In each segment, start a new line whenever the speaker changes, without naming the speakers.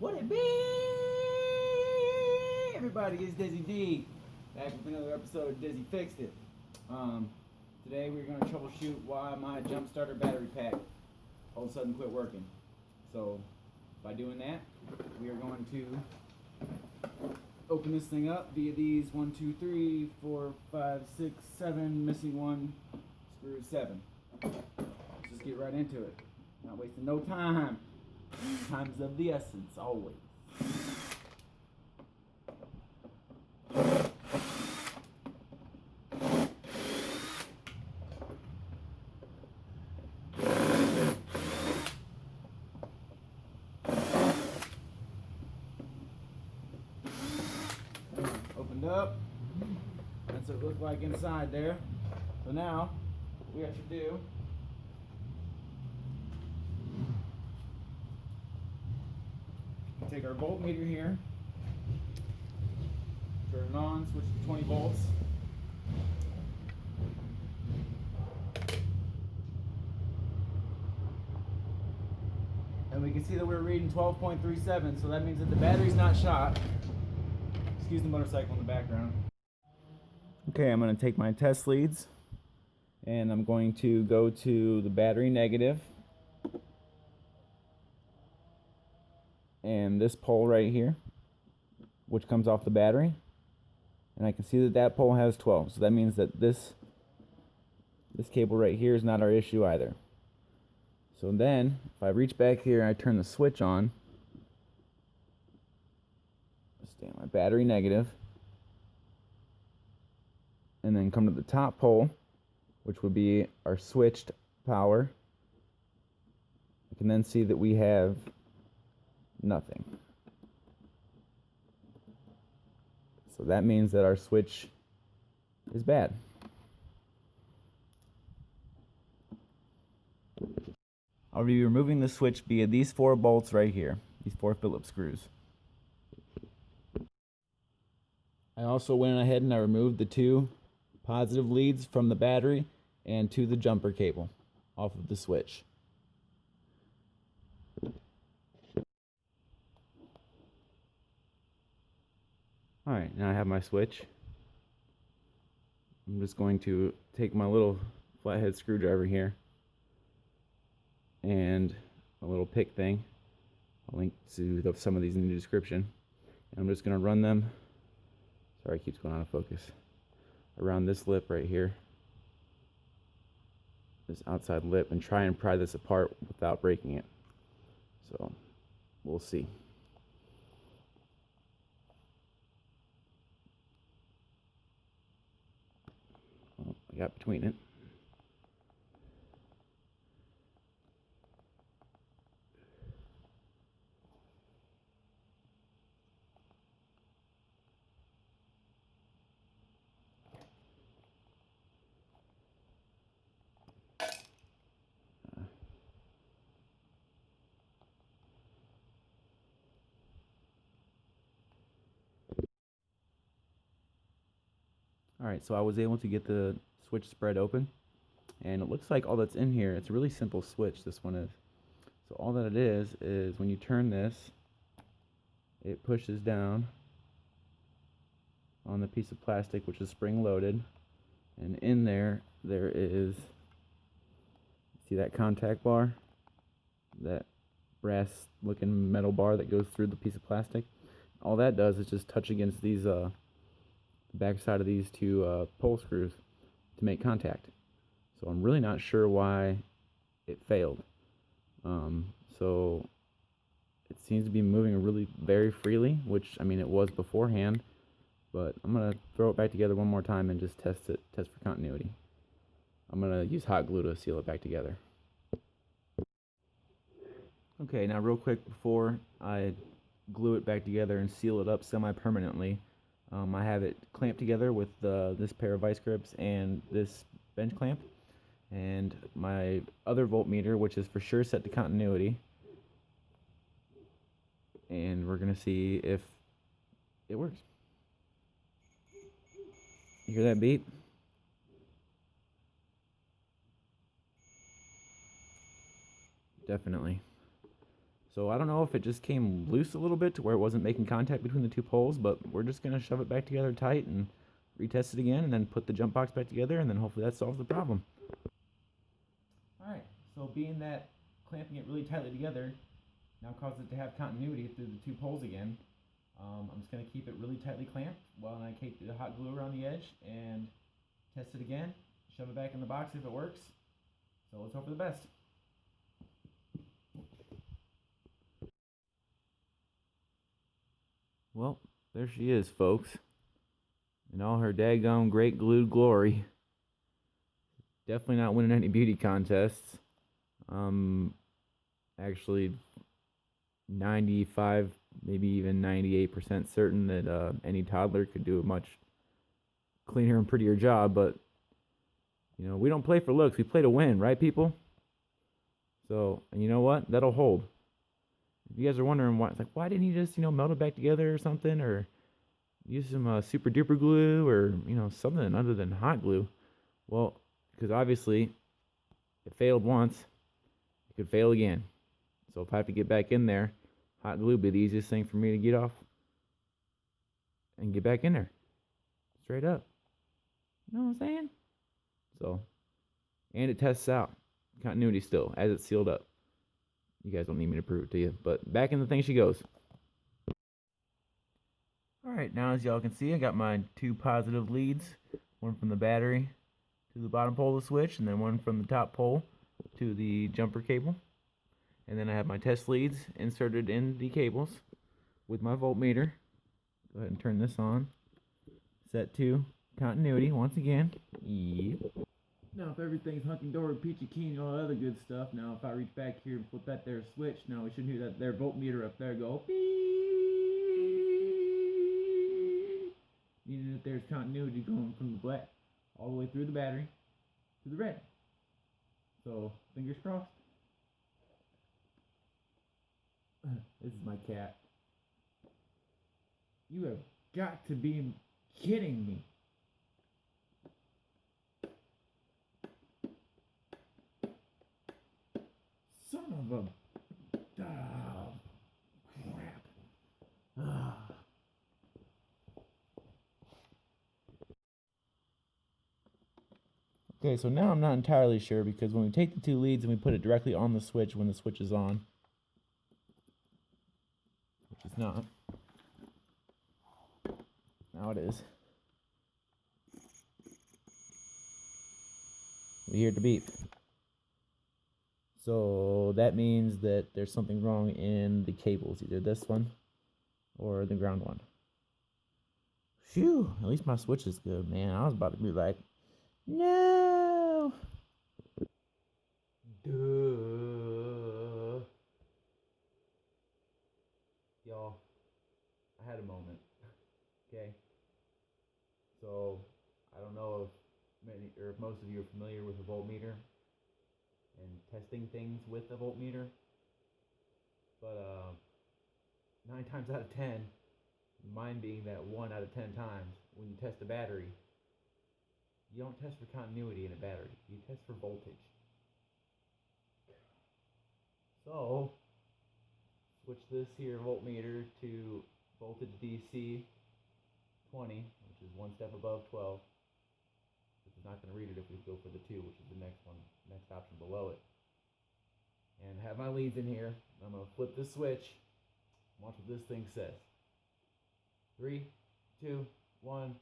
What it be? Everybody, it's Dizzy D. Back with another episode of Dizzy Fixed It. Today we're going to troubleshoot why my jump starter battery pack all of a sudden quit working. So by doing that, we are going to open this thing up via these 1, 2, 3, 4, 5, 6, 7, missing one, screw 7. Let's just get right into it. Not wasting no time. Time's of the essence, always. Opened up. That's what it looked like inside there. So now, what we have to do take our voltmeter here, turn it on, switch to 20 volts. And we can see that we're reading 12.37, so that means that the battery's not shot. Excuse the motorcycle in the background. Okay, I'm going to take my test leads and I'm going to go to the battery negative. And this pole right here, which comes off the battery, and I can see that that pole has 12, so that means that this cable right here is not our issue either. So then if I reach back here and I turn the switch on, stay on my battery negative, and then come to the top pole, which would be our switched power, I can then see that we have nothing. So that means that our switch is bad. I'll be removing the switch via these 4 bolts right here, these 4 Phillips screws. I also went ahead and I removed the 2 positive leads from the battery and to the jumper cable off of the switch. Alright, now I have my switch. I'm just going to take my little flathead screwdriver here and a little pick thing. I'll link to some of these in the description. And I'm just going to run them, sorry it keeps going out of focus, around this lip right here, this outside lip, and try and pry this apart without breaking it. So we'll see. I got between it. Alright, so I was able to get the switch spread open, and it looks like all that's in here, it's a really simple switch, this one is. So all that it is when you turn this, it pushes down on the piece of plastic, which is spring loaded, and in there is, see that contact bar, that brass looking metal bar that goes through the piece of plastic. All that does is just touch against these back side of these 2 pole screws to make contact. So I'm really not sure why it failed. So it seems to be moving really very freely, which I mean it was beforehand, but I'm gonna throw it back together one more time and just test for continuity. I'm gonna use hot glue to seal it back together. Okay, now real quick before I glue it back together and seal it up semi-permanently, I have it clamped together with this pair of vice grips and this bench clamp, and my other voltmeter, which is for sure set to continuity, and we're gonna see if it works. You hear that beep? Definitely. So I don't know if it just came loose a little bit to where it wasn't making contact between the two poles, but we're just going to shove it back together tight and retest it again, and then put the jump box back together, and then hopefully that solves the problem. Alright, so being that clamping it really tightly together now causes it to have continuity through the two poles again, I'm just going to keep it really tightly clamped while I take the hot glue around the edge and test it again, shove it back in the box if it works. So let's hope for the best. Well, there she is, folks, in all her daggone great glued glory. Definitely not winning any beauty contests. Actually 95, maybe even 98% certain that any toddler could do a much cleaner and prettier job, but you know, we don't play for looks, we play to win, right, people? So, and you know what? That'll hold. If you guys are wondering why, it's like, why didn't he just, melt it back together or something, or use some super duper glue, or something other than hot glue? Well, because obviously it failed once, it could fail again. So if I have to get back in there, hot glue would be the easiest thing for me to get off and get back in there. Straight up. You know what I'm saying? So, and it tests out continuity still as it's sealed up. You guys don't need me to prove it to you, but back in the thing she goes. Alright, now as y'all can see, I got my two positive leads. One from the battery to the bottom pole of the switch, and then one from the top pole to the jumper cable. And then I have my test leads inserted in the cables with my voltmeter. Go ahead and turn this on. Set to continuity once again. Yep. Now, if everything's hunky-dory, peachy keen, and all that other good stuff, now if I reach back here and flip that there switch, now we should hear that there voltmeter up there go beep, meaning that there's continuity going from the black all the way through the battery to the red. So, fingers crossed. This is my cat. You have got to be kidding me. Son of a... Oh, crap. Okay, so now I'm not entirely sure, because when we take the two leads and we put it directly on the switch when the switch is on, which is not. Now it is. We hear the beep. So that means that there's something wrong in the cables, either this one or the ground one. Phew, at least my switch is good, man. I was about to be like, no. Duh. Y'all, I had a moment. Okay. So, I don't know if many or if most of you are familiar with a voltmeter and testing things with a voltmeter, but 9 times out of 10, mine being that 1 out of 10 times, when you test a battery, you don't test for continuity in a battery, you test for voltage. So, switch this here voltmeter to voltage DC 20, which is one step above 12. This is not going to read it if we go for the 2, which is the next option below it. And have my leads in here. I'm going to flip this switch. Watch what this thing says. 3, 2, 1.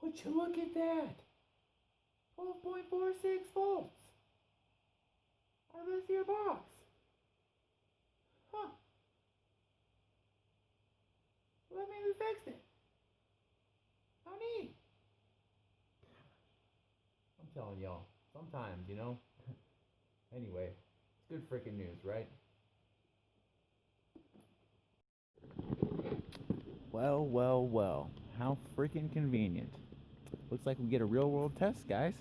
Would you look at that? 12.46 volts. Out of this here box. Huh. Well, that means we fixed it. How neat. I'm telling y'all, sometimes, Anyway, it's good freaking news, right? Well, well, well. How freaking convenient. Looks like we get a real world test, guys.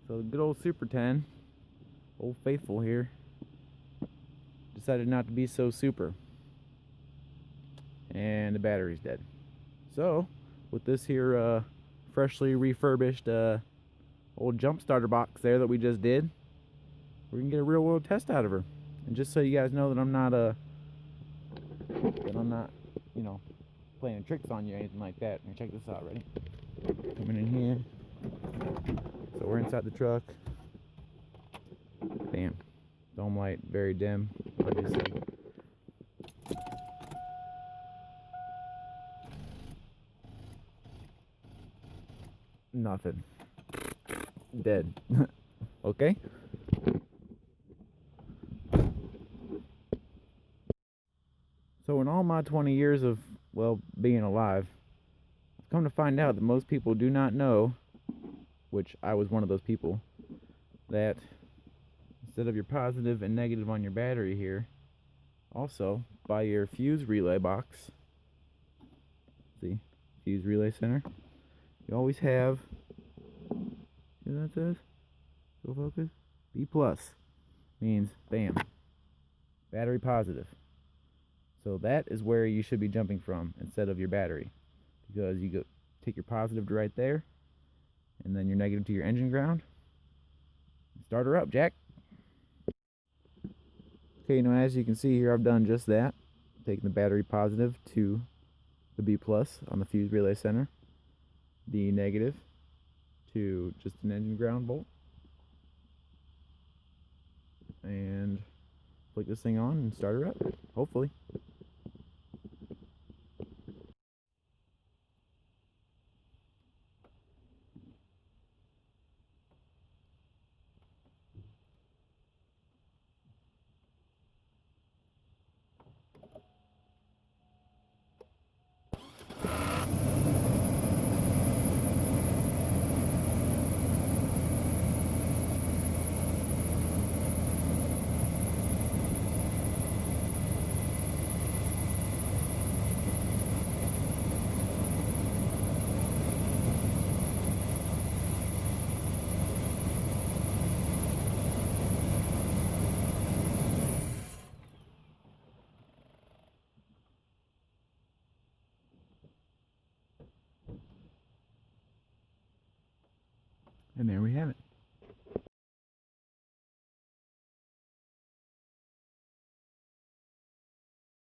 So the good old Super 10, Old Faithful here, decided not to be so super. And the battery's dead. So, with this here freshly refurbished old jump starter box there that we just did, we're gonna get a real world test out of her. And just so you guys know that I'm not you know, playing tricks on you or anything like that. Here, check this out. Ready? Coming in here. So we're inside the truck. Bam. Dome light, very dim, obviously. Nothing. Dead. Okay? So in all my 20 years of, well, being alive, I've come to find out that most people do not know, which I was one of those people, that instead of your positive and negative on your battery here, also by your fuse relay box, see, fuse relay center, you always have, see what that says? Go focus. B plus means bam, battery positive. So that is where you should be jumping from instead of your battery, because you go take your positive to right there, and then your negative to your engine ground. Start her up, Jack. Okay, now as you can see here, I've done just that. Taking the battery positive to the B plus on the fuse relay center, the negative to just an engine ground bolt, and flick this thing on and start her up, hopefully. And there we have it.